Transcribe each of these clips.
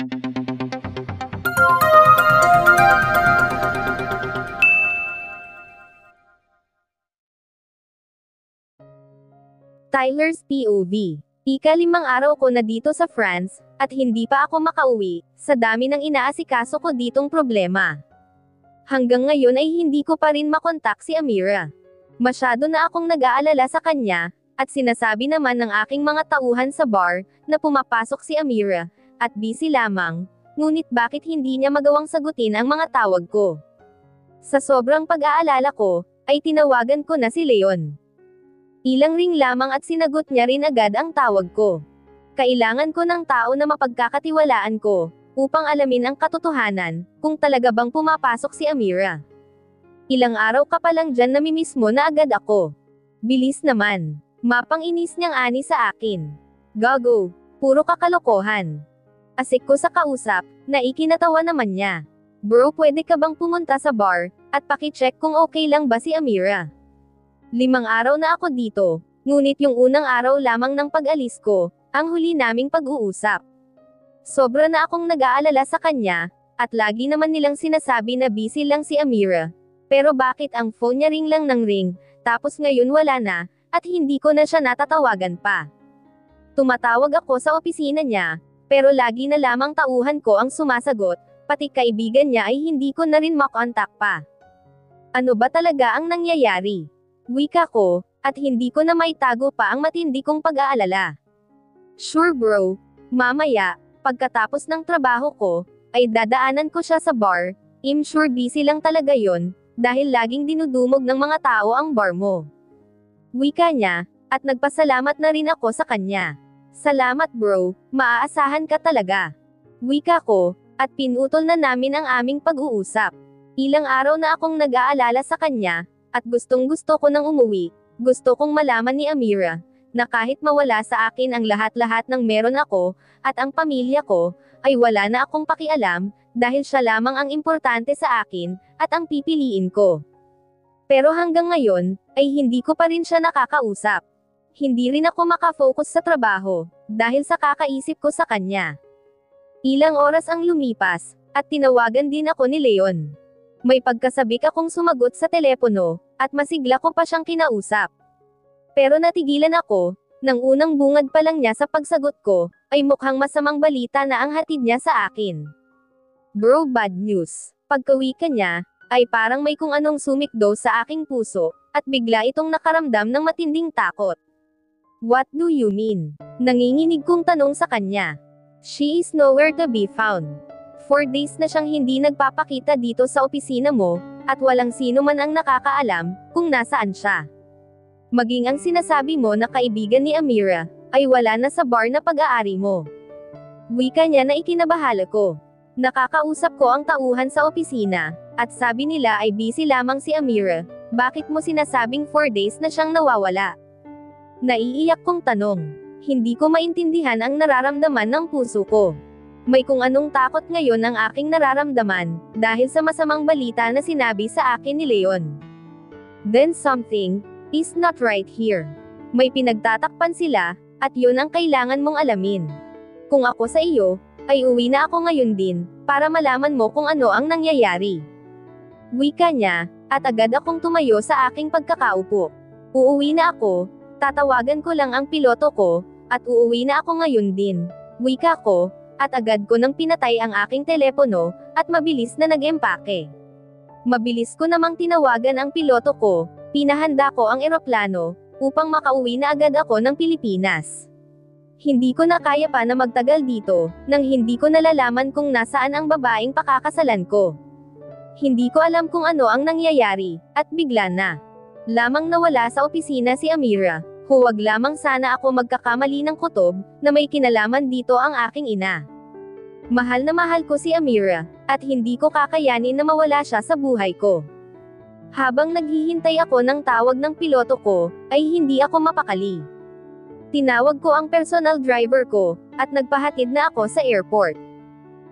Tyler's POV. Ika-5 araw ko na dito sa France, at hindi pa ako makauwi, sa dami ng inaasikaso ko ditong problema. Hanggang ngayon ay hindi ko pa rin makontak si Amira. Masyado na akong nag-aalala sa kanya, at sinasabi naman ng aking mga tauhan sa bar, na pumapasok si Amira, at busy lamang, ngunit bakit hindi niya magawang sagutin ang mga tawag ko? Sa sobrang pag-aalala ko, ay tinawagan ko na si Leon. Ilang ring lamang at sinagot niya rin agad ang tawag ko. Kailangan ko ng tao na mapagkakatiwalaan ko, upang alamin ang katotohanan, kung talaga bang pumapasok si Amira. Ilang araw ka pa lang dyan namimiss mo na agad ako. Bilis naman. Mapang-inis niyang ani sa akin. Gago. Puro kakalokohan. Asik ko sa kausap, na ikinatawa naman niya. Bro, pwede ka bang pumunta sa bar, at pakicheck kung okay lang ba si Amira? 5 araw na ako dito, ngunit yung unang araw lamang ng pag-alis ko, ang huli naming pag-uusap. Sobra na akong nag-aalala sa kanya, at lagi naman nilang sinasabi na busy lang si Amira. Pero bakit ang phone niya ring lang ng ring, tapos ngayon wala na, at hindi ko na siya natatawagan pa. Tumatawag ako sa opisina niya, pero lagi na lamang tauhan ko ang sumasagot, pati kaibigan niya ay hindi ko na rin makontak pa. Ano ba talaga ang nangyayari? Wika ko, at hindi ko na maitago pa ang matindi kong pag-aalala. Sure bro, mamaya, pagkatapos ng trabaho ko, ay dadaanan ko siya sa bar, sure busy lang talaga yon, dahil laging dinudumog ng mga tao ang bar mo. Wika niya, at nagpasalamat na rin ako sa kanya. Salamat bro, maaasahan ka talaga. Wika ko, at pinutol na namin ang aming pag-uusap. Ilang araw na akong nag-aalala sa kanya, at gustong-gusto ko nang umuwi. Gusto kong malaman ni Amira, na kahit mawala sa akin ang lahat-lahat ng meron ako, at ang pamilya ko, ay wala na akong pakialam, dahil siya lamang ang importante sa akin, at ang pipiliin ko. Pero hanggang ngayon, ay hindi ko pa rin siya nakakausap. Hindi rin ako makafocus sa trabaho, dahil sa kakaisip ko sa kanya. Ilang oras ang lumipas, at tinawagan din ako ni Leon. May pagkasabik akong sumagot sa telepono, at masigla ko pa siyang kinausap. Pero natigilan ako, nang unang bungad pa lang niya sa pagsagot ko, ay mukhang masamang balita na ang hatid niya sa akin. Bro, bad news. Pagkawika niya, ay parang may kung anong sumikdo sa aking puso, at bigla itong nakaramdam ng matinding takot. What do you mean? Nanginginig kong tanong sa kanya. She is nowhere to be found. 4 days na siyang hindi nagpapakita dito sa opisina mo, at walang sino man ang nakakaalam, kung nasaan siya. Maging ang sinasabi mo na kaibigan ni Amira, ay wala na sa bar na pag-aari mo. Wika niya na ikinabahala ko. Nakakausap ko ang tauhan sa opisina, at sabi nila ay busy lamang si Amira, bakit mo sinasabing 4 days na siyang nawawala? Naiiyak kong tanong. Hindi ko maintindihan ang nararamdaman ng puso ko. May kung anong takot ngayon ang aking nararamdaman, dahil sa masamang balita na sinabi sa akin ni Leon. Then something is not right here. May pinagtatakpan sila, at yun ang kailangan mong alamin. Kung ako sa iyo, ay uwi na ako ngayon din, para malaman mo kung ano ang nangyayari. Wika niya, at agad akong tumayo sa aking pagkakaupo. Uuwi na ako, tatawagan ko lang ang piloto ko, at uuwi na ako ngayon din. Wika ko, at agad ko nang pinatay ang aking telepono, at mabilis na nag-empake. Mabilis ko namang tinawagan ang piloto ko, pinahanda ko ang eroplano, upang makauwi na agad ako ng Pilipinas. Hindi ko na kaya pa na magtagal dito, nang hindi ko nalalaman kung nasaan ang babaeng pakakasalan ko. Hindi ko alam kung ano ang nangyayari, at bigla na lamang nawala sa opisina si Amira. Huwag lamang sana ako magkakamali ng kutob, na may kinalaman dito ang aking ina. Mahal na mahal ko si Amira, at hindi ko kakayanin na mawala siya sa buhay ko. Habang naghihintay ako ng tawag ng piloto ko, ay hindi ako mapakali. Tinawag ko ang personal driver ko, at nagpahatid na ako sa airport.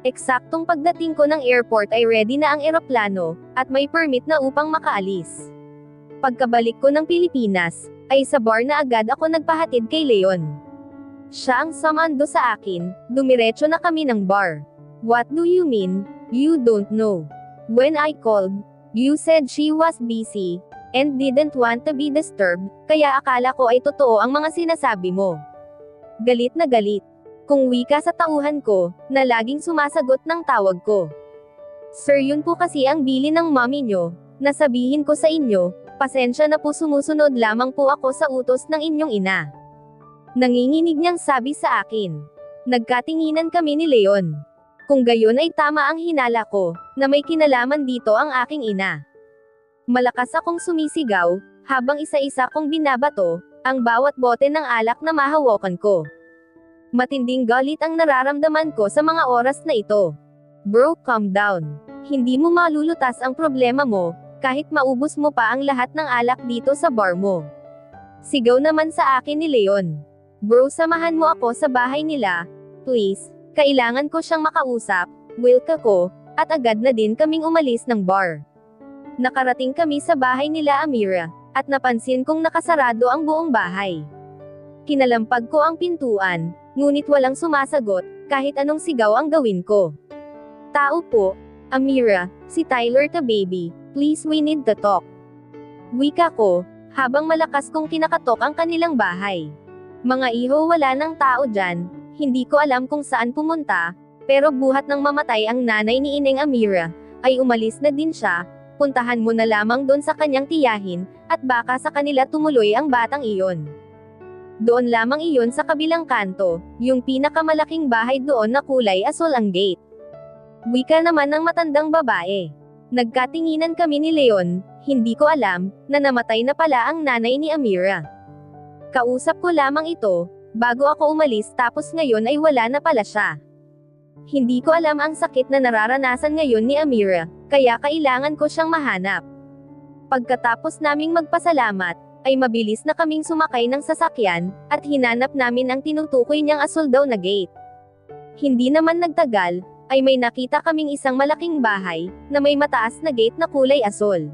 Eksaktong pagdating ko ng airport ay ready na ang eroplano, at may permit na upang makaalis. Pagkabalik ko ng Pilipinas, ay sa bar na agad ako nagpahatid kay Leon. Siya ang sumando sa akin, dumiretso na kami ng bar. What do you mean? You don't know. When I called, you said she was busy, and didn't want to be disturbed, kaya akala ko ay totoo ang mga sinasabi mo. Galit na galit. Kung wika sa tauhan ko, na laging sumasagot ng tawag ko. Sir, yun po kasi ang bilin ng mommy nyo, na sabihin ko sa inyo, pasensya na po, sumusunod lamang po ako sa utos ng inyong ina. Nanginginig niyang sabi sa akin. Nagkatinginan kami ni Leon. Kung gayon ay tama ang hinala ko, na may kinalaman dito ang aking ina. Malakas akong sumisigaw, habang isa-isa kong binabato, ang bawat bote ng alak na mahawakan ko. Matinding galit ang nararamdaman ko sa mga oras na ito. Bro, calm down. Hindi mo malulutas ang problema mo, kahit maubos mo pa ang lahat ng alak dito sa bar mo. Sigaw naman sa akin ni Leon. Bro, samahan mo ako sa bahay nila, please. Kailangan ko siyang makausap, wilk ako, at agad na din kaming umalis ng bar. Nakarating kami sa bahay nila Amira, at napansin kong nakasarado ang buong bahay. Kinalampag ko ang pintuan, ngunit walang sumasagot, kahit anong sigaw ang gawin ko. Tao po, Amira, si Tyler to baby, please we need to talk. Wika ko, habang malakas kong kinakatok ang kanilang bahay. Mga iho, wala ng tao dyan. Hindi ko alam kung saan pumunta, pero buhat ng mamatay ang nanay ni Ineng Amira, ay umalis na din siya. Puntahan mo na lamang doon sa kanyang tiyahin, at baka sa kanila tumuloy ang batang iyon. Doon lamang iyon sa kabilang kanto, yung pinakamalaking bahay doon na kulay asol ang gate. Wika naman ng matandang babae. Nagkatinginan kami ni Leon, hindi ko alam, na namatay na pala ang nanay ni Amira. Kausap ko lamang ito, bago ako umalis, tapos ngayon ay wala na pala siya. Hindi ko alam ang sakit na nararanasan ngayon ni Amira, kaya kailangan ko siyang mahanap. Pagkatapos naming magpasalamat, ay mabilis na kaming sumakay ng sasakyan, at hinanap namin ang tinutukoy niyang asol daw na gate. Hindi naman nagtagal, ay may nakita kaming isang malaking bahay, na may mataas na gate na kulay asol.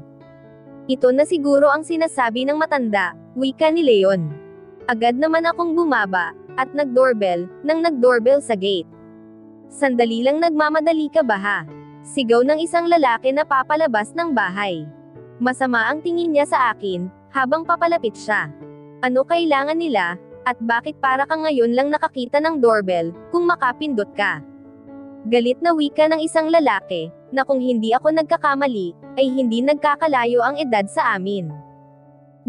Ito na siguro ang sinasabi ng matanda, wika ni Leon. Agad naman akong bumaba, at nag-doorbell, nang nag-doorbell sa gate. Sandali lang, nagmamadali ka ba ha? Sigaw ng isang lalaki na papalabas ng bahay. Masama ang tingin niya sa akin, habang papalapit siya. Ano kailangan nila, at bakit para ka ngayon lang nakakita ng doorbell, kung makapindot ka? Galit na wika ng isang lalaki, na kung hindi ako nagkakamali, ay hindi nagkakalayo ang edad sa amin.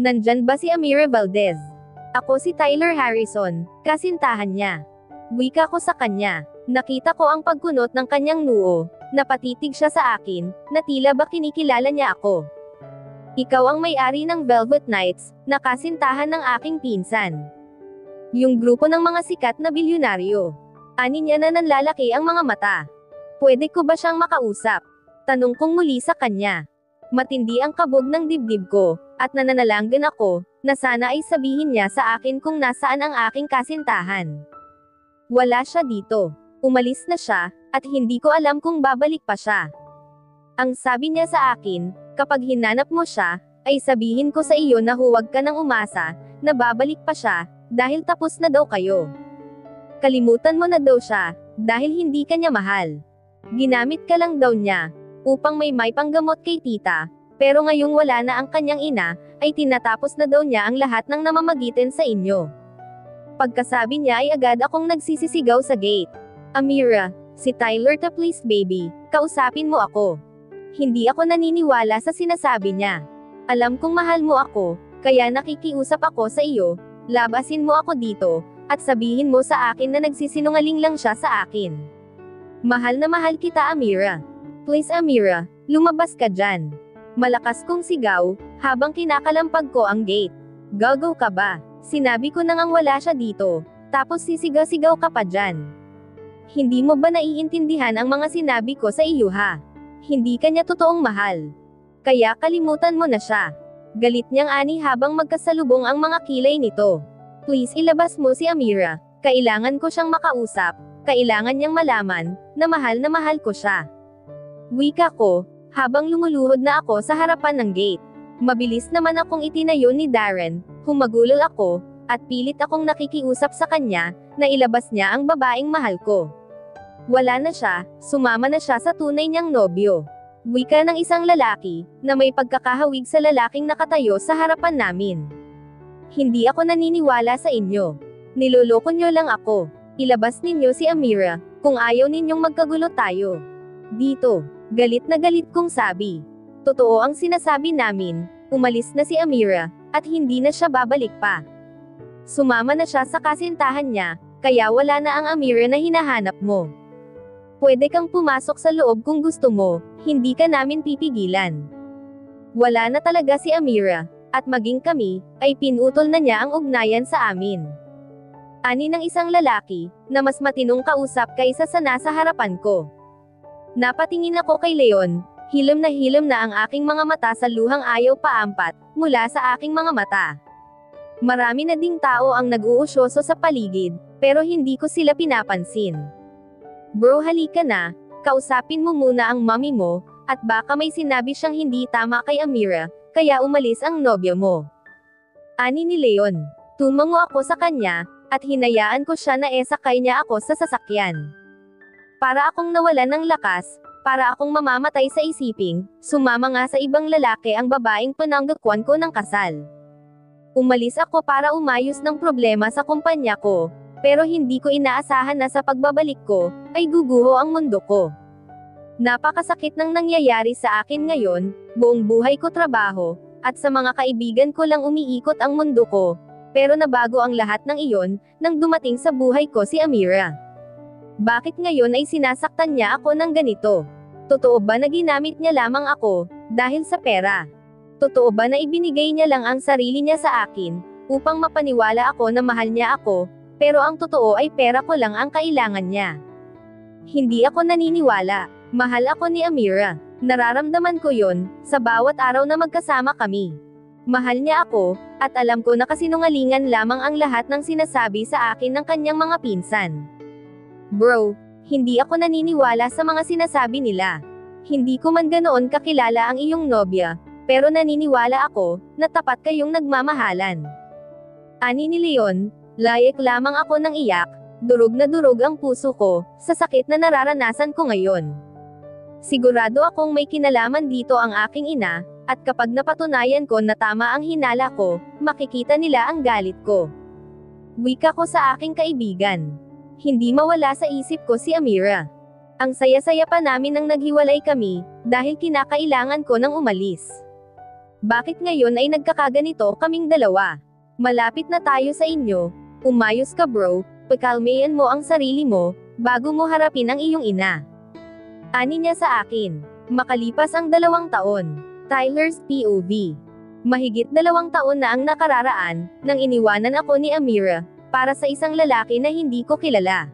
Nandyan ba si Amira Valdez? Ako si Tyler Harrison, kasintahan niya. Wika ko sa kanya. Nakita ko ang pagkunot ng kanyang noo, napatitig siya sa akin, na tila ba kinikilala niya ako. Ikaw ang may-ari ng Velvet Knights, na kasintahan ng aking pinsan. Yung grupo ng mga sikat na bilyonaryo. Ani niya na nanlalaki ang mga mata. Pwede ko ba siyang makausap? Tanong kong muli sa kanya. Matindi ang kabog ng dibdib ko, at nananalangin ako, na sana ay sabihin niya sa akin kung nasaan ang aking kasintahan. Wala siya dito. Umalis na siya, at hindi ko alam kung babalik pa siya. Ang sabi niya sa akin, kapag hinanap mo siya, ay sabihin ko sa iyo na huwag ka nang umasa, na babalik pa siya, dahil tapos na daw kayo. Kalimutan mo na daw siya, dahil hindi ka niya mahal. Ginamit ka lang daw niya, upang may panggamot kay tita, pero ngayong wala na ang kanyang ina, ay tinatapos na daw niya ang lahat ng namamagitan sa inyo. Pagkasabi niya ay agad akong nagsisisigaw sa gate. Amira, si Tyler to please baby, kausapin mo ako. Hindi ako naniniwala sa sinasabi niya. Alam kong mahal mo ako, kaya nakikiusap ako sa iyo, labasin mo ako dito, at sabihin mo sa akin na nagsisinungaling lang siya sa akin. Mahal na mahal kita Amira. Please Amira, lumabas ka dyan. Malakas kong sigaw, habang kinakalampag ko ang gate. Gagaw ka ba? Sinabi ko na ngang wala siya dito, tapos sisigaw-sigaw ka pa dyan. Hindi mo ba naiintindihan ang mga sinabi ko sa iyo ha? Hindi ka niya totoong mahal. Kaya kalimutan mo na siya. Galit niyang ani habang magkasalubong ang mga kilay nito. Please ilabas mo si Amira, kailangan ko siyang makausap, kailangan niyang malaman, na mahal ko siya. Wika ko, habang lumuluhod na ako sa harapan ng gate. Mabilis naman akong itinayo ni Darren, humagulol ako, at pilit akong nakikiusap sa kanya, na ilabas niya ang babaeng mahal ko. Wala na siya, sumama na siya sa tunay niyang nobyo. Wika ng isang lalaki, na may pagkakahawig sa lalaking nakatayo sa harapan namin. Hindi ako naniniwala sa inyo. Niloloko niyo lang ako. Ilabas ninyo si Amira, kung ayaw ninyong magkagulo tayo. Dito, galit na galit kong sabi. Totoo ang sinasabi namin, umalis na si Amira, at hindi na siya babalik pa. Sumama na siya sa kasintahan niya, kaya wala na ang Amira na hinahanap mo. Pwede kang pumasok sa loob kung gusto mo, hindi ka namin pipigilan. Wala na talaga si Amira, at maging kami, ay pinutol na niya ang ugnayan sa amin. Ani ng isang lalaki, na mas matinong kausap kaysa sa nasa harapan ko. Napatingin ako kay Leon, hilom na ang aking mga mata sa luhang ayaw paampat, mula sa aking mga mata. Marami na ding tao ang nag-uusyoso sa paligid, pero hindi ko sila pinapansin. Bro, halika na, kausapin mo muna ang mommy mo, at baka may sinabi siyang hindi tama kay Amira, kaya umalis ang nobya mo. Ani ni Leon. Tumango ako sa kanya, at hinayaan ko siya na esakay niya ako sa sasakyan. Para akong nawalan ng lakas, para akong mamamatay sa isiping, sumama nga sa ibang lalaki ang babaeng pananggakwan ko ng kasal. Umalis ako para umayos ng problema sa kumpanya ko, pero hindi ko inaasahan na sa pagbabalik ko, ay guguho ang mundo ko. Napakasakit ng nangyayari sa akin ngayon, buong buhay ko trabaho, at sa mga kaibigan ko lang umiikot ang mundo ko, pero nabago ang lahat ng iyon, nang dumating sa buhay ko si Amira. Bakit ngayon ay sinasaktan niya ako ng ganito? Totoo ba na ginamit niya lamang ako, dahil sa pera? Totoo ba na ibinigay niya lang ang sarili niya sa akin, upang mapaniwala ako na mahal niya ako, pero ang totoo ay pera ko lang ang kailangan niya? Hindi ako naniniwala. Mahal ako ni Amira. Nararamdaman ko yon, sa bawat araw na magkasama kami. Mahal niya ako, at alam ko na kasinungalingan lamang ang lahat ng sinasabi sa akin ng kanyang mga pinsan. Bro, hindi ako naniniwala sa mga sinasabi nila. Hindi ko man ganoon kakilala ang iyong nobya, pero naniniwala ako, na tapat kayong nagmamahalan. Ani ni Leon. Layek lamang ako ng iyak, durog na durog ang puso ko, sa sakit na nararanasan ko ngayon. Sigurado akong may kinalaman dito ang aking ina, at kapag napatunayan ko na tama ang hinala ko, makikita nila ang galit ko. Wika ko sa aking kaibigan. Hindi mawala sa isip ko si Amira. Ang saya-saya pa namin nang naghiwalay kami, dahil kinakailangan ko nang umalis. Bakit ngayon ay nagkakaganito kaming dalawa? Malapit na tayo sa inyo. Umayos ka bro, pakalmayan mo ang sarili mo, bago mo harapin ang iyong ina. Ani niya sa akin. Makalipas ang 2 taon. Tyler's POV. Mahigit 2 taon na ang nakararaan, nang iniwanan ako ni Amira, para sa isang lalaki na hindi ko kilala.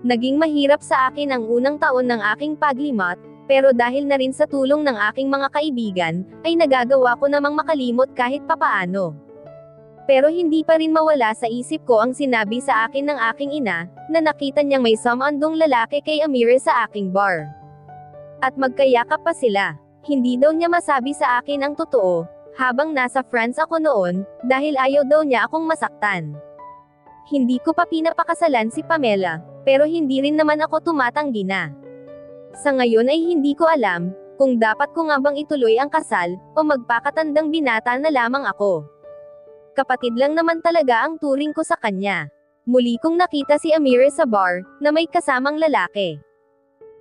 Naging mahirap sa akin ang unang taon ng aking paglimat, pero dahil na rin sa tulong ng aking mga kaibigan, ay nagagawa ko namang makalimot kahit papaano. Pero hindi pa rin mawala sa isip ko ang sinabi sa akin ng aking ina, na nakita niyang may samandong lalaki kay Amira sa aking bar. At magkayakap pa sila. Hindi daw niya masabi sa akin ang totoo, habang nasa France ako noon, dahil ayaw daw niya akong masaktan. Hindi ko pa pinapakasalan si Pamela, pero hindi rin naman ako tumatanggi na. Sa ngayon ay hindi ko alam, kung dapat ko nga bang ituloy ang kasal, o magpakatandang binata na lamang ako. Kapatid lang naman talaga ang turing ko sa kanya. Muli kong nakita si Amira sa bar, na may kasamang lalaki.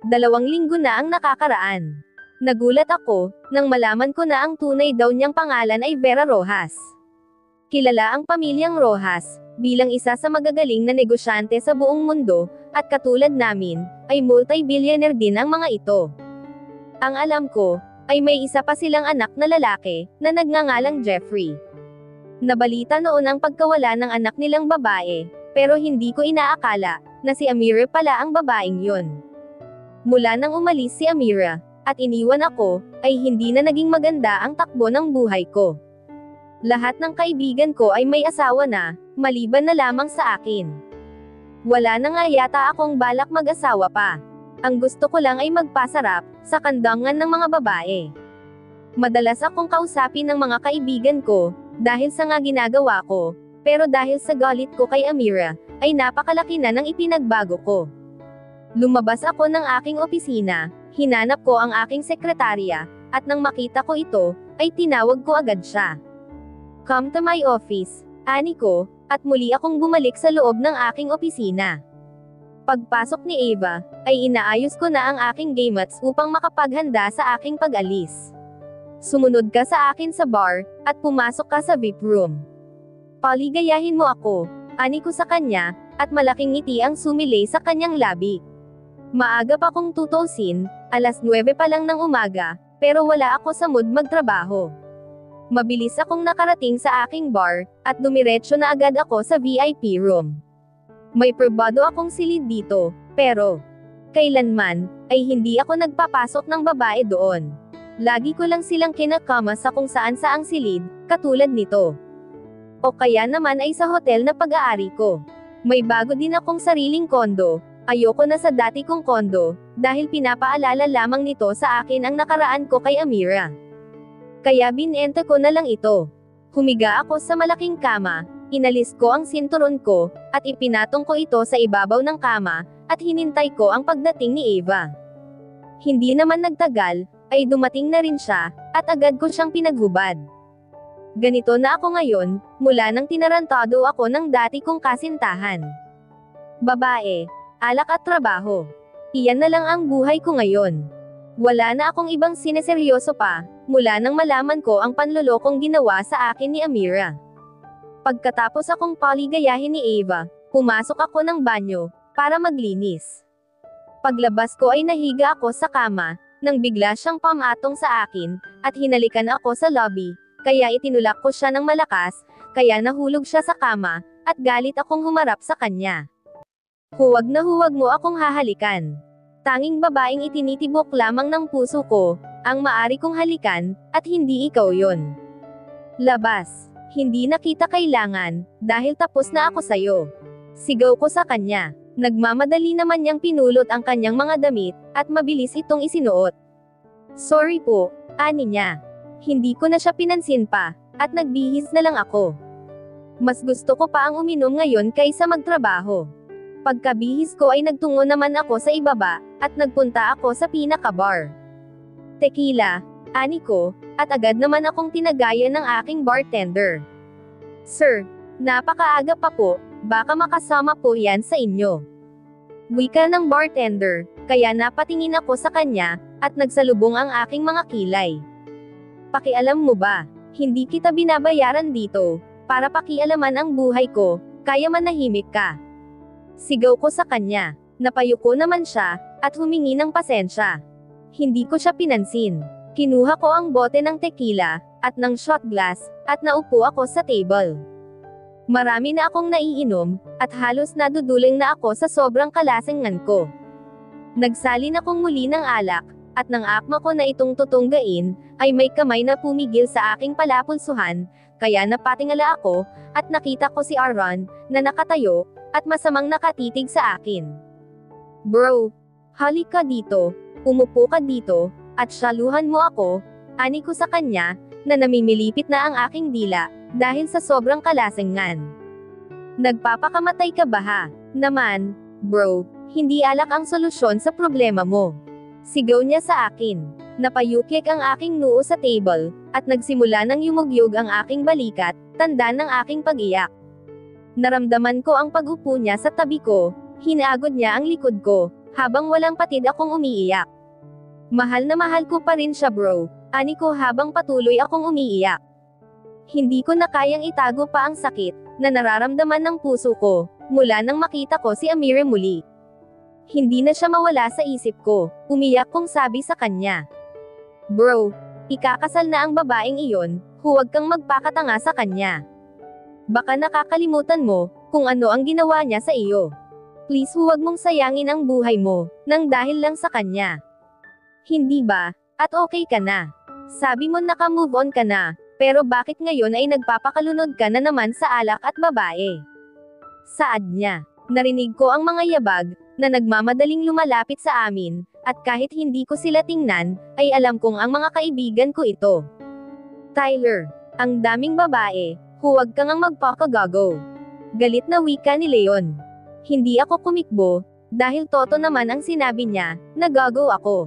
2 linggo na ang nakakaraan. Nagulat ako, nang malaman ko na ang tunay daw niyang pangalan ay Vera Rojas. Kilala ang pamilyang Rojas, bilang isa sa magagaling na negosyante sa buong mundo, at katulad namin, ay multi-billionaire din ang mga ito. Ang alam ko, ay may isa pa silang anak na lalaki, na nagngangalang Jeffrey. Nabalita noon ang pagkawala ng anak nilang babae, pero hindi ko inaakala, na si Amira pala ang babaeng yon. Mula nang umalis si Amira, at iniwan ako, ay hindi na naging maganda ang takbo ng buhay ko. Lahat ng kaibigan ko ay may asawa na, maliban na lamang sa akin. Wala na nga yata akong balak mag-asawa pa. Ang gusto ko lang ay magpasarap, sa kandangan ng mga babae. Madalas akong kausapin ng mga kaibigan ko, dahil sa nga ginagawa ko, pero dahil sa galit ko kay Amira, ay napakalaki na ng ipinagbago ko. Lumabas ako ng aking opisina, hinanap ko ang aking sekretarya, at nang makita ko ito, ay tinawag ko agad siya. "Come to my office," ani ko, at muli akong bumalik sa loob ng aking opisina. Pagpasok ni Eva, ay inaayos ko na ang aking gamats upang makapaghanda sa aking pag-alis. "Sumunod ka sa akin sa bar, at pumasok ka sa VIP room. Paligayahin mo ako," ani ko sa kanya, at malaking ngiti ang sumilay sa kanyang labi. Maaga pa kong tutusin, 9:00 pa lang ng umaga, pero wala ako sa mood magtrabaho. Mabilis akong nakarating sa aking bar, at dumiretso na agad ako sa VIP room. May pribado akong silid dito, pero kailanman, ay hindi ako nagpapasok ng babae doon. Lagi ko lang silang kinakama sa kung saan saang silid, katulad nito. O kaya naman ay sa hotel na pag-aari ko. May bago din akong sariling kondo, ayoko na sa dati kong kondo, dahil pinapaalala lamang nito sa akin ang nakaraan ko kay Amira. Kaya binenta ko na lang ito. Humiga ako sa malaking kama, inalis ko ang sinturon ko, at ipinatong ko ito sa ibabaw ng kama, at hinintay ko ang pagdating ni Eva. Hindi naman nagtagal, ay dumating na rin siya, at agad ko siyang pinaghubad. Ganito na ako ngayon, mula nang tinarantado ako ng dati kong kasintahan. Babae, alak at trabaho. Iyan na lang ang buhay ko ngayon. Wala na akong ibang sineseryoso pa, mula nang malaman ko ang panlolokong ginawa sa akin ni Amira. Pagkatapos akong paligayahin ni Eva, pumasok ako ng banyo, para maglinis. Paglabas ko ay nahiga ako sa kama, nang bigla siyang pamatong sa akin, at hinalikan ako sa lobby, kaya itinulak ko siya ng malakas, kaya nahulog siya sa kama, at galit akong humarap sa kanya. "Huwag na huwag mo akong hahalikan. Tanging babaeng itinitibok lamang ng puso ko, ang maari kong halikan, at hindi ikaw yon. Labas. Hindi na kita kailangan, dahil tapos na ako sayo." Sigaw ko sa kanya. Nagmamadali naman niyang pinulot ang kanyang mga damit, at mabilis itong isinuot. "Sorry po," ani niya. Hindi ko na siya pinansin pa, at nagbihis na lang ako. Mas gusto ko pa ang uminom ngayon kaysa magtrabaho. Pagkabihis ko ay nagtungo naman ako sa ibaba, at nagpunta ako sa pinaka-bar. "Tequila," ani ko, at agad naman akong tinagaya ng aking bartender. "Sir, napakaaga pa po, baka makasama po yan sa inyo." Wika ng bartender, kaya napatingin ako sa kanya, at nagsalubong ang aking mga kilay. "Pakialam mo ba, hindi kita binabayaran dito, para pakialaman ang buhay ko, kaya manahimik ka." Sigaw ko sa kanya. Napayuko naman siya, at humingi ng pasensya. Hindi ko siya pinansin. Kinuha ko ang bote ng tequila, at ng shot glass, at naupo ako sa table. Marami na akong naiinom, at halos naduduling na ako sa sobrang kalasingan ko. Nagsalin akong muli ng alak, at nang akma ko na itong tutunggain, ay may kamay na pumigil sa aking palapulsuhan, kaya napatingala ako, at nakita ko si Aaron, na nakatayo, at masamang nakatitig sa akin. "Bro, halik ka dito, umupo ka dito, at syaluhan mo ako," ani ko sa kanya, na namimilipit na ang aking dila, dahil sa sobrang kalasingan. "Nagpapakamatay ka ba ha? Naman, bro, hindi alak ang solusyon sa problema mo." Sigaw niya sa akin. Napayukik ang aking noo sa table, at nagsimula ng yumugyog ang aking balikat, tanda ng aking pag-iyak. Naramdaman ko ang pag-upo niya sa tabi ko, hinagod niya ang likod ko, habang walang patid akong umiiyak. "Mahal na mahal ko pa rin siya bro," ani ko habang patuloy akong umiiyak. Hindi ko na kayang itago pa ang sakit, na nararamdaman ng puso ko, mula nang makita ko si Amira muli. Hindi na siya mawala sa isip ko, umiyak kong sabi sa kanya. "Bro, ikakasal na ang babaeng iyon, huwag kang magpakatanga sa kanya. Baka nakakalimutan mo, kung ano ang ginawa niya sa iyo. Please huwag mong sayangin ang buhay mo, nang dahil lang sa kanya. Hindi ba, at okay ka na? Sabi mo naka-move on ka na, pero bakit ngayon ay nagpapakalunod ka na naman sa alak at babae?" Saad niya. Narinig ko ang mga yabag, na nagmamadaling lumalapit sa amin, at kahit hindi ko sila tingnan, ay alam kong ang mga kaibigan ko ito. "Tyler, ang daming babae, huwag kang ang magpakagago." Galit na wika ni Leon. Hindi ako kumikbo, Dahil toto naman ang sinabi niya, nagago ako.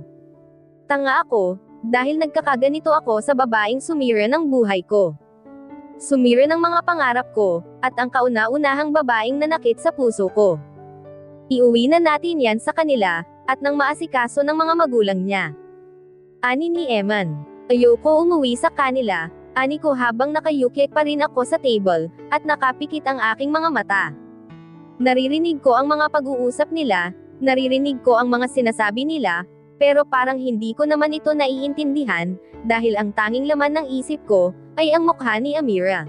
Tanga ako, dahil nagkakaganito ako sa babaeng sumira ng buhay ko. Sumira ng mga pangarap ko, at ang kauna-unahang babaeng nanakit sa puso ko. Iuwi na natin yan sa kanila, at nang maasikaso ng mga magulang niya. Ani ni Eman. Ayoko umuwi sa kanila, ani ko habang nakayukik pa rin ako sa table, at nakapikit ang aking mga mata. Naririnig ko ang mga pag-uusap nila, naririnig ko ang mga sinasabi nila, pero parang hindi ko naman ito naiintindihan, dahil ang tanging laman ng isip ko, ay ang mukha ni Amira.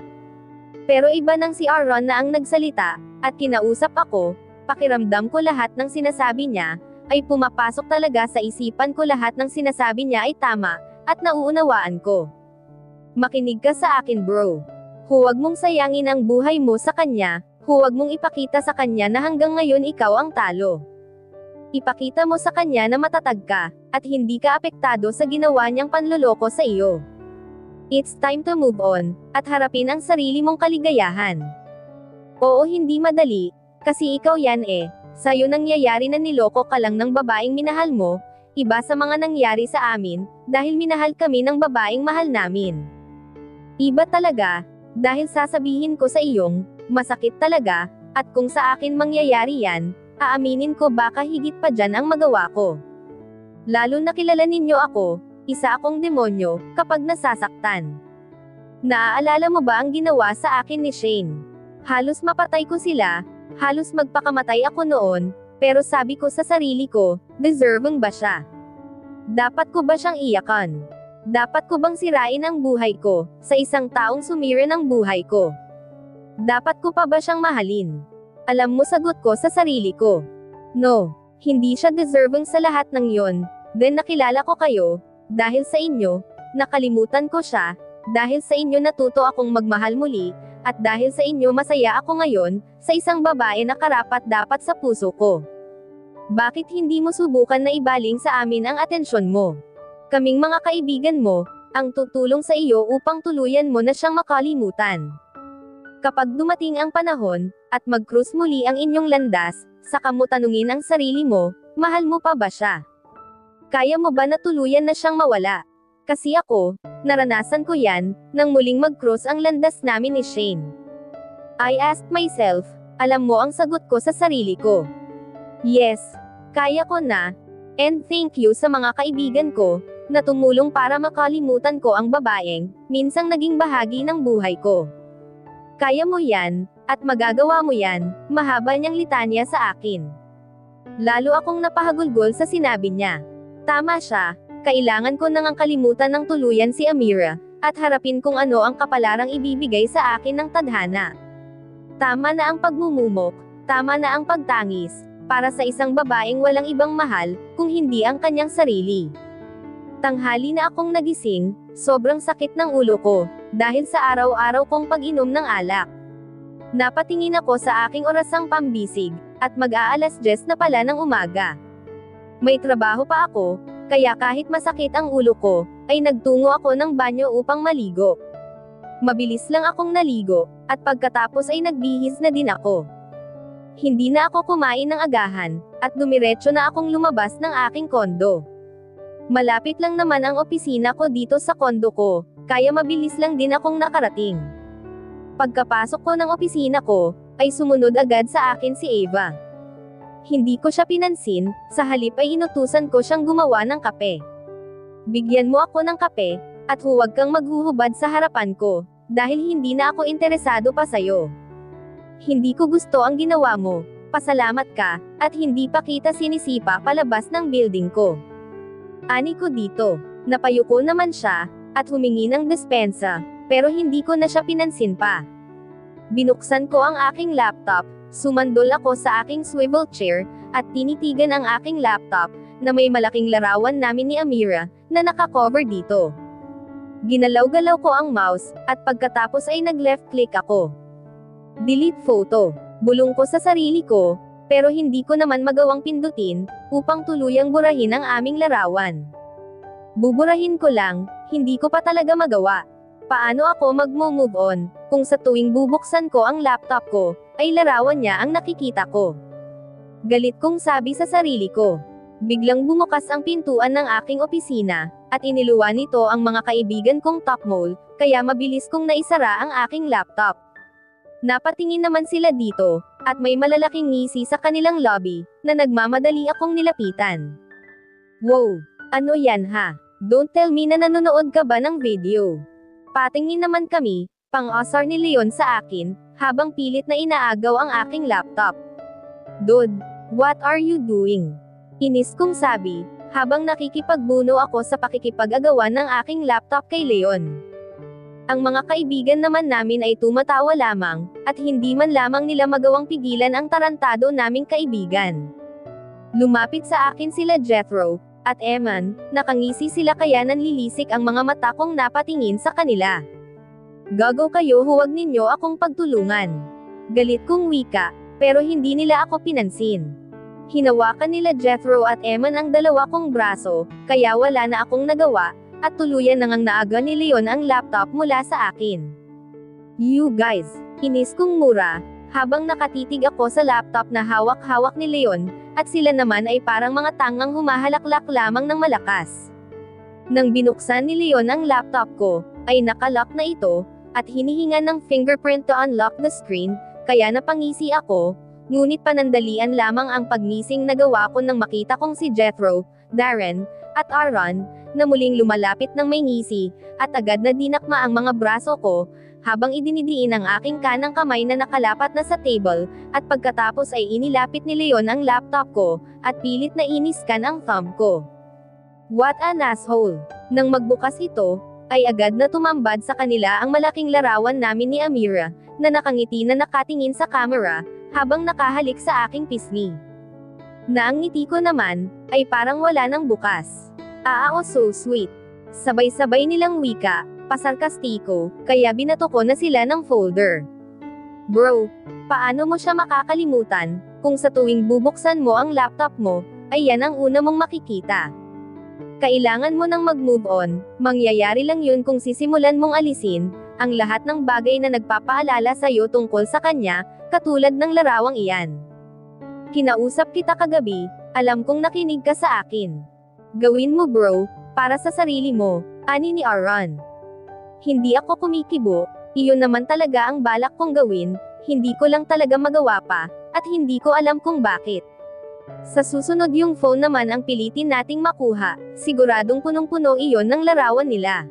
Pero iba nang si Aaron na ang nagsalita, at kinausap ako, pakiramdam ko lahat ng sinasabi niya, ay pumapasok talaga sa isipan ko lahat ng sinasabi niya ay tama, at nauunawaan ko. Makinig ka sa akin bro. Huwag mong sayangin ang buhay mo sa kanya, huwag mong ipakita sa kanya na hanggang ngayon ikaw ang talo. Ipakita mo sa kanya na matatag ka, at hindi ka apektado sa ginawa niyang panloloko sa iyo. It's time to move on, at harapin ang sarili mong kaligayahan. Oo, hindi madali, kasi ikaw yan eh, sa'yo nangyayari na niloko ka lang ng babaeng minahal mo, iba sa mga nangyari sa amin, dahil minahal kami ng babaeng mahal namin. Iba talaga, dahil sasabihin ko sa iyong, masakit talaga, at kung sa akin mangyayari yan, aaminin ko baka higit pa dyan ang magawa ko. Lalo na kilala ninyo ako, isa akong demonyo, kapag nasasaktan. Naaalala mo ba ang ginawa sa akin ni Shane? Halos mapatay ko sila, halos magpakamatay ako noon, pero sabi ko sa sarili ko, deserving ba siya? Dapat ko ba siyang iyakan? Dapat ko bang sirain ang buhay ko, sa isang taong sumira ng buhay ko? Dapat ko pa ba siyang mahalin? Alam mo sagot ko sa sarili ko. No, hindi siya deserving sa lahat ng yon. Then nakilala ko kayo, dahil sa inyo, nakalimutan ko siya, dahil sa inyo natuto akong magmahal muli, at dahil sa inyo masaya ako ngayon, sa isang babae na karapat-dapat sa puso ko. Bakit hindi mo subukan na ibaling sa amin ang atensyon mo? Kaming mga kaibigan mo, ang tutulong sa iyo upang tuluyan mo na siyang makalimutan. Kapag dumating ang panahon, at mag-cruise muli ang inyong landas, saka mo tanungin ang sarili mo, mahal mo pa ba siya? Kaya mo ba na tuluyan na siyang mawala? Kasi ako, naranasan ko yan, nang muling mag-cruise ang landas namin ni Shane. I asked myself, alam mo ang sagot ko sa sarili ko. Yes, kaya ko na, and thank you sa mga kaibigan ko, na tumulong para makalimutan ko ang babaeng, minsang naging bahagi ng buhay ko. Kaya mo yan, at magagawa mo yan, mahaba niyang litanya sa akin. Lalo akong napahagulgol sa sinabi niya. Tama siya, kailangan ko nang kalimutan ng tuluyan si Amira, at harapin kung ano ang kapalarang ibibigay sa akin ng tadhana. Tama na ang pagmumumok, tama na ang pagtangis, para sa isang babaeng walang ibang mahal, kung hindi ang kanyang sarili. Tanghali na akong nagising, sobrang sakit ng ulo ko, dahil sa araw-araw kong pag-inom ng alak. Napatingin ako sa aking orasang pambisig, at mag-aalas 10 na pala ng umaga. May trabaho pa ako, kaya kahit masakit ang ulo ko, ay nagtungo ako ng banyo upang maligo. Mabilis lang akong naligo, at pagkatapos ay nagbihis na din ako. Hindi na ako kumain ng agahan, at dumiretso na akong lumabas ng aking kondo. Malapit lang naman ang opisina ko dito sa kondo ko, kaya mabilis lang din akong nakarating. Pagkapasok ko ng opisina ko, ay sumunod agad sa akin si Eva. Hindi ko siya pinansin, sa halip ay inutusan ko siyang gumawa ng kape. Bigyan mo ako ng kape, at huwag kang maghuhubad sa harapan ko, dahil hindi na ako interesado pa sa'yo. Hindi ko gusto ang ginawa mo, pasalamat ka, at hindi pa kita sinisipa palabas ng building ko. Ani ko dito, napayuko naman siya, at humingi ng despensa, pero hindi ko na siya pinansin pa. Binuksan ko ang aking laptop, sumandol ako sa aking swivel chair, at tinitigan ang aking laptop, na may malaking larawan namin ni Amira, na nakakover dito. Ginalaw-galaw ko ang mouse, at pagkatapos ay nag-left click ako. Delete photo. Bulong ko sa sarili ko, pero hindi ko naman magawang pindutin, upang tuluyang burahin ang aming larawan. Buburahin ko lang, hindi ko pa talaga magawa. Paano ako mag-move on, kung sa tuwing bubuksan ko ang laptop ko, ay larawan niya ang nakikita ko. Galit kong sabi sa sarili ko. Biglang bumukas ang pintuan ng aking opisina, at iniluwan nito ang mga kaibigan kong tokmol, kaya mabilis kong naisara ang aking laptop. Napatingin naman sila dito, at may malalaking ngisi sa kanilang lobby, na nagmamadali akong nilapitan. Wow! Ano yan ha? Don't tell me na nanonood ka ba ng video? Patingin naman kami, pang-asar ni Leon sa akin, habang pilit na inaagaw ang aking laptop. Dude, what are you doing? Inis kong sabi, habang nakikipagbuno ako sa pakikipag-agawan ng aking laptop kay Leon. Ang mga kaibigan naman namin ay tumatawa lamang, at hindi man lamang nila magawang pigilan ang tarantado naming kaibigan. Lumapit sa akin sila Jethro, at Eman, nakangisi sila kaya nanlilisik ang mga mata kong napatingin sa kanila. Gago kayo, huwag ninyo akong pagtulungan. Galit kong wika, pero hindi nila ako pinansin. Hinawakan nila Jethro at Eman ang dalawa kong braso, kaya wala na akong nagawa, at tuluyan nang naaga ni Leon ang laptop mula sa akin. You guys, inis kong mura, habang nakatitig ako sa laptop na hawak-hawak ni Leon, at sila naman ay parang mga tangang humahalaklak lamang ng malakas. Nang binuksan ni Leon ang laptop ko, ay nakalock na ito, at hinihingan ng fingerprint to unlock the screen, kaya napangisi ako, ngunit panandalian lamang ang pagnising na gawa ko nang makita kong si Jethro, Darren, at Aaron, na muling lumalapit ng may ngisi, at agad na dinakma ang mga braso ko, habang idinidiin ang aking kanang kamay na nakalapat na sa table, at pagkatapos ay inilapit ni Leon ang laptop ko, at pilit na iniskan ang thumb ko. What an asshole! Nang magbukas ito, ay agad na tumambad sa kanila ang malaking larawan namin ni Amira, na nakangiti na nakatingin sa camera, habang nakahalik sa aking pisngi. Na ang ngiti ko naman, ay parang wala nang bukas. So sweet. Sabay-sabay nilang wika, pasarkastiko, kaya binato ko na sila ng folder. Bro, paano mo siya makakalimutan, kung sa tuwing bubuksan mo ang laptop mo, ay yan ang una mong makikita. Kailangan mo nang mag-move on, mangyayari lang yun kung sisimulan mong alisin, ang lahat ng bagay na nagpapaalala sa'yo tungkol sa kanya, katulad ng larawang iyan. Kinausap kita kagabi, alam kong nakinig ka sa akin. Gawin mo bro, para sa sarili mo, ani ni Aaron. Hindi ako kumikibo, iyon naman talaga ang balak kong gawin, hindi ko lang talaga magawa pa, at hindi ko alam kung bakit. Sa susunod yung phone naman ang pilitin nating makuha, siguradong punong-puno iyon ng larawan nila.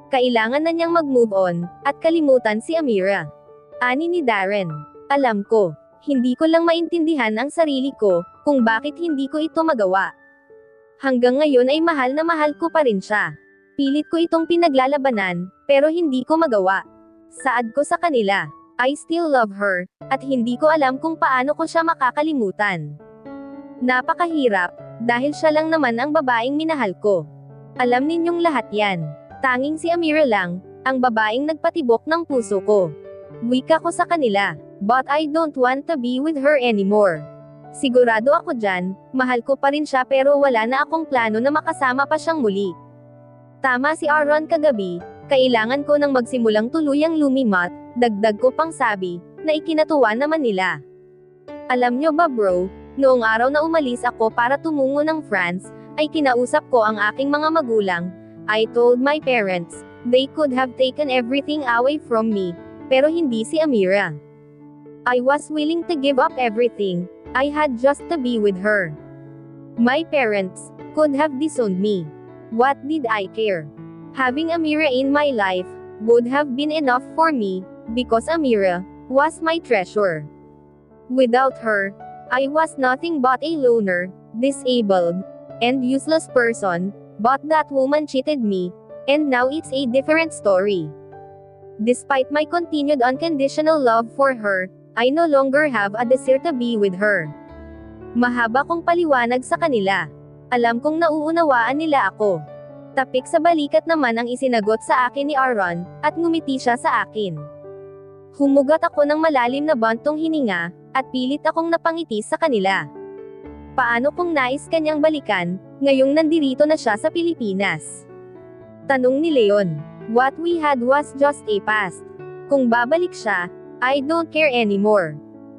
Kailangan na niyang mag-move on, at kalimutan si Amira. Ani ni Darren. Alam ko, hindi ko lang maintindihan ang sarili ko, kung bakit hindi ko ito magawa. Hanggang ngayon ay mahal na mahal ko pa rin siya. Pilit ko itong pinaglalabanan, pero hindi ko magawa. Saad ko sa kanila, I still love her, at hindi ko alam kung paano ko siya makakalimutan. Napakahirap, dahil siya lang naman ang babaeng minahal ko. Alam ninyong lahat yan. Tanging si Amira lang, ang babaeng nagpatibok ng puso ko. Wika ko sa kanila, but I don't want to be with her anymore. Sigurado ako dyan, mahal ko pa rin siya pero wala na akong plano na makasama pa siyang muli. Tama si Aaron kagabi, kailangan ko nang magsimulang tuluyang lumimat, dagdag ko pang sabi, na ikinatuwa naman nila. Alam nyo ba bro, noong araw na umalis ako para tumungo ng France, ay kinausap ko ang aking mga magulang. I told my parents, they could have taken everything away from me, pero hindi si Amira. I was willing to give up everything, I had just to be with her. My parents could have disowned me. What did I care? Having Amira in my life would have been enough for me, because Amira was my treasure. Without her, I was nothing but a loner, disabled, and useless person, but that woman cheated me, and now it's a different story. Despite my continued unconditional love for her, I no longer have a desire to be with her. Mahaba kong paliwanag sa kanila. Alam kong nauunawaan nila ako. Tapik sa balikat naman ang isinagot sa akin ni Aaron, at ngumiti siya sa akin. Humugat ako ng malalim na bantong hininga, at pilit akong napangiti sa kanila. Paano kung nais kanyang balikan, ngayong nandirito na siya sa Pilipinas? Tanong ni Leon. What we had was just a past. Kung babalik siya, I don't care anymore.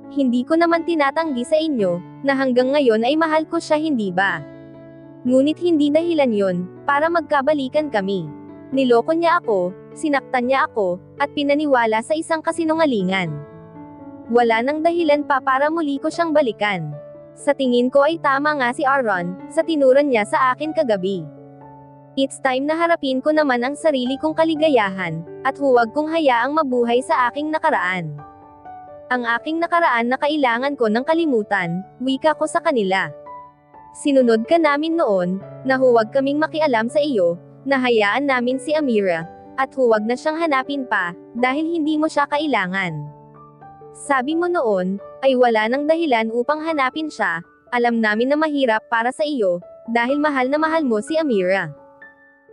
Hindi ko naman tinatanggi sa inyo, na hanggang ngayon ay mahal ko siya, hindi ba? Ngunit hindi dahilan yon, para magkabalikan kami. Niloko niya ako, sinaktan niya ako, at pinaniwala sa isang kasinungalingan. Wala nang dahilan pa para muli ko siyang balikan. Sa tingin ko ay tama nga si Aaron, sa tinuran niya sa akin kagabi. It's time na harapin ko naman ang sarili kong kaligayahan, at huwag kong hayaang mabuhay sa aking nakaraan. Ang aking nakaraan na kailangan ko ng kalimutan, wika ko sa kanila. Sinunod ka namin noon, na huwag kaming makialam sa iyo, na hayaan namin si Amira, at huwag na siyang hanapin pa, dahil hindi mo siya kailangan. Sabi mo noon, ay wala nang dahilan upang hanapin siya, alam namin na mahirap para sa iyo, dahil mahal na mahal mo si Amira.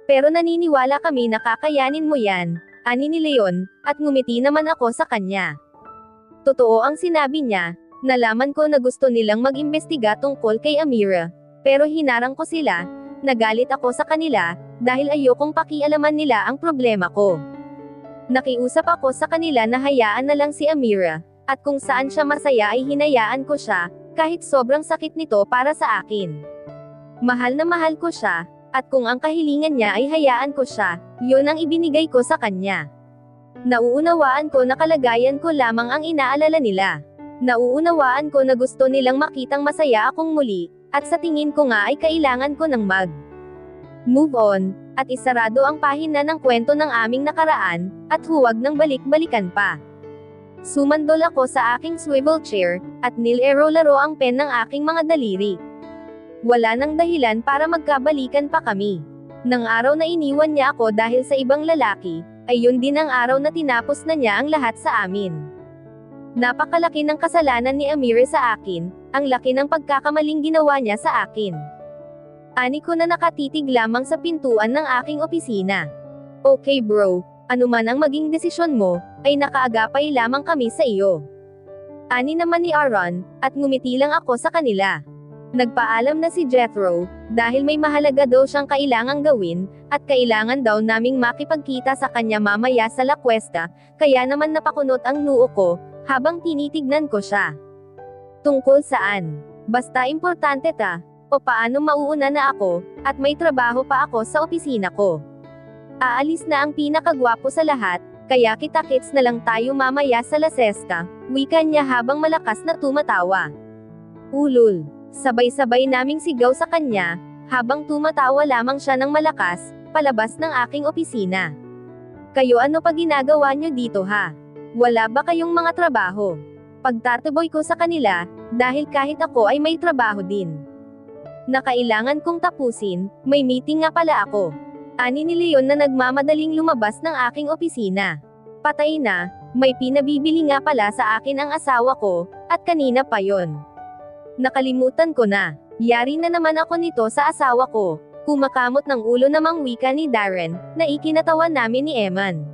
Pero naniniwala kami na kakayanin mo yan, ani ni Leon, at ngumiti naman ako sa kanya. Totoo ang sinabi niya, nalaman ko na gusto nilang mag-imbestiga tungkol kay Amira, pero hinarang ko sila, nagalit ako sa kanila, dahil ayokong pakialaman nila ang problema ko. Nakiusap ako sa kanila na hayaan na lang si Amira, at kung saan siya masaya ay hinayaan ko siya, kahit sobrang sakit nito para sa akin. Mahal na mahal ko siya, at kung ang kahilingan niya ay hayaan ko siya, yun ang ibinigay ko sa kanya. Nauunawaan ko na kalagayan ko lamang ang inaalala nila. Nauunawaan ko na gusto nilang makitang masaya akong muli, at sa tingin ko nga ay kailangan ko ng move on, at isarado ang pahina ng kwento ng aming nakaraan, at huwag nang balik-balikan pa. Sumandol ako sa aking swivel chair, at nilero-laro ang pen ng aking mga daliri. Wala nang dahilan para magkabalikan pa kami. Nang araw na iniwan niya ako dahil sa ibang lalaki, ay yun din ang araw na tinapos na niya ang lahat sa amin. Napakalaki ng kasalanan ni Amira sa akin, ang laki ng pagkakamaling ginawa niya sa akin. Ani ko na nakatitig lamang sa pintuan ng aking opisina. Okay bro, anuman ang maging desisyon mo, ay nakaagapay lamang kami sa iyo. Ani naman ni Aaron, at ngumiti lang ako sa kanila. Nagpaalam na si Jethro, dahil may mahalaga daw siyang kailangang gawin, at kailangan daw naming makipagkita sa kanya mamaya sa La Cuesta, kaya naman napakunot ang noo ko, habang tinitignan ko siya. Tungkol saan? Basta importante ta, o paano mauuna na ako, at may trabaho pa ako sa opisina ko. Aalis na ang pinakagwapo sa lahat, kaya kita-kits na lang tayo mamaya sa La Cesta, wika niya habang malakas na tumatawa. Ulul. Sabay-sabay naming sigaw sa kanya, habang tumatawa lamang siya ng malakas, palabas ng aking opisina. Kayo ano pa ginagawa nyo dito ha? Wala ba kayong mga trabaho? Pagtataboy ko sa kanila, dahil kahit ako ay may trabaho din. Na kailangan kong tapusin, may meeting nga pala ako. Ani ni Leon na nagmamadaling lumabas ng aking opisina. Patay na, may pinabibili nga pala sa akin ang asawa ko, at kanina pa yon. Nakalimutan ko na. Yari na naman ako nito sa asawa ko. Kumakamot ng ulo namang wika ni Darren, na ikinatawan namin ni Eman.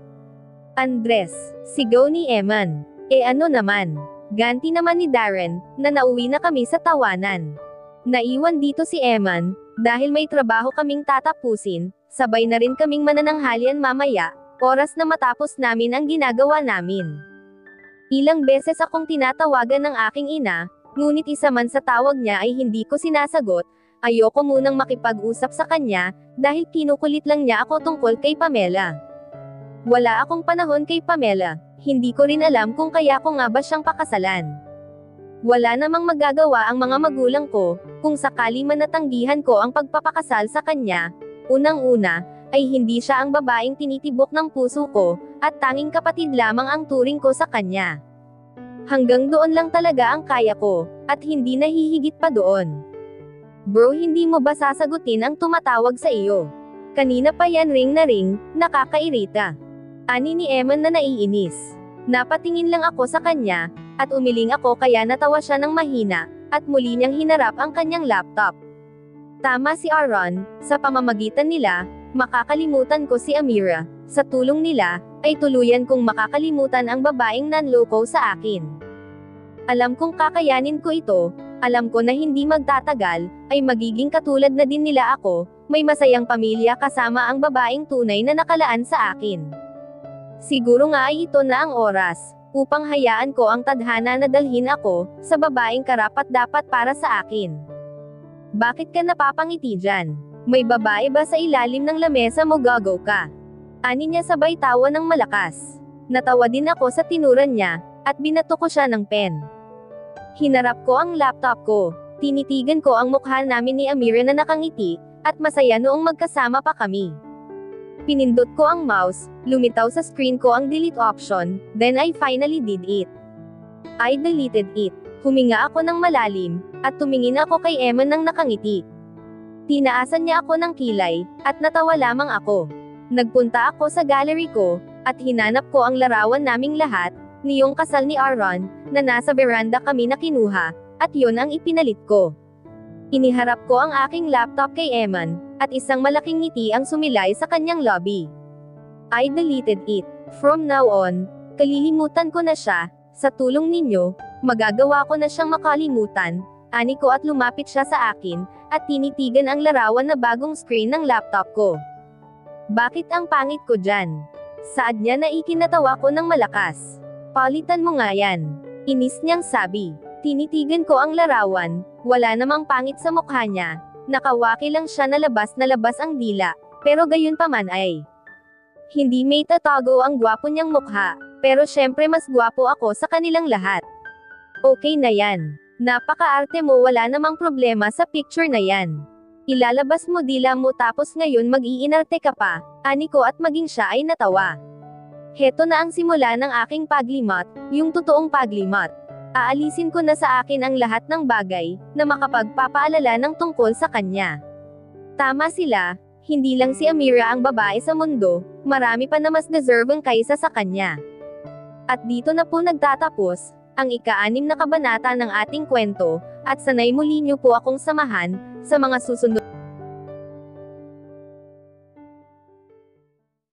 Andres, sigaw ni Eman. Ano naman? Ganti naman ni Darren, na nauwi na kami sa tawanan. Naiwan dito si Eman, dahil may trabaho kaming tatapusin, sabay na rin kaming manananghalian mamaya, oras na matapos namin ang ginagawa namin. Ilang beses akong tinatawagan ng aking ina, ngunit isa man sa tawag niya ay hindi ko sinasagot. Ayoko munang makipag-usap sa kanya, dahil kinukulit lang niya ako tungkol kay Pamela. Wala akong panahon kay Pamela, hindi ko rin alam kung kaya ko nga ba siyang pakasalan. Wala namang magagawa ang mga magulang ko, kung sakali man natanggihan ko ang pagpapakasal sa kanya. Unang-una, ay hindi siya ang babaeng tinitibok ng puso ko, at tanging kapatid lamang ang turing ko sa kanya. Hanggang doon lang talaga ang kaya ko, at hindi nahihigit pa doon. Bro, hindi mo ba sasagutin ang tumatawag sa iyo? Kanina pa yan ring na ring, nakakairita. Ani ni Eman na naiinis. Napatingin lang ako sa kanya, at umiling ako kaya natawa siya ng mahina, at muli niyang hinarap ang kanyang laptop. Tama si Aaron, sa pamamagitan nila, makakalimutan ko si Amira. Sa tulong nila, ay tuluyan kong makakalimutan ang babaeng nanloko sa akin. Alam kong kakayanin ko ito, alam ko na hindi magtatagal, ay magiging katulad na din nila ako, may masayang pamilya kasama ang babaeng tunay na nakalaan sa akin. Siguro nga ay ito na ang oras, upang hayaan ko ang tadhana na dalhin ako, sa babaeng karapat-dapat para sa akin. Bakit ka napapangiti dyan? May babae ba sa ilalim ng lamesa mo, gago ka? Ani niya sabay tawa ng malakas. Natawa din ako sa tinuran niya, at binato ko siya ng pen. Hinarap ko ang laptop ko. Tinitigan ko ang mukha namin ni Amira na nakangiti, at masaya noong magkasama pa kami. Pinindot ko ang mouse, lumitaw sa screen ko ang delete option, then I finally did it. I deleted it. Huminga ako ng malalim, at tumingin ako kay Eman nang nakangiti. Tinaasan niya ako ng kilay, at natawa lamang ako. Nagpunta ako sa gallery ko, at hinanap ko ang larawan naming lahat, niyong kasal ni Aaron, na nasa veranda kami na kinuha, at yun ang ipinalit ko. Iniharap ko ang aking laptop kay Eman, at isang malaking ngiti ang sumilay sa kanyang lobby. I deleted it. From now on, kalilimutan ko na siya, sa tulong ninyo, magagawa ko na siyang makalimutan, ani ko at lumapit siya sa akin, at tinitigan ang larawan na bagong screen ng laptop ko. Bakit ang pangit ko dyan? Saad niya na ikinatawa ko ng malakas. Palitan mo nga yan. Inis niyang sabi. Tinitigan ko ang larawan, wala namang pangit sa mukha niya. Nakawaki lang siya na labas ang dila, pero gayon pa man ay. Hindi may tatago ang gwapo niyang mukha, pero syempre mas gwapo ako sa kanilang lahat. Okay na yan. Napaka-arte mo, wala namang problema sa picture na yan. Ilalabas mo dila mo tapos ngayon mag-iinarte ka pa, ani ko at maging siya ay natawa. Heto na ang simula ng aking paglimot, yung totoong paglimot. Aalisin ko na sa akin ang lahat ng bagay, na makapagpapaalala ng tungkol sa kanya. Tama sila, hindi lang si Amira ang babae sa mundo, marami pa na mas deserving kaysa sa kanya. At dito na po nagtatapos, ang ika-6 na kabanata ng ating kwento, at sanay muli niyo po akong samahan, sa mga susunod.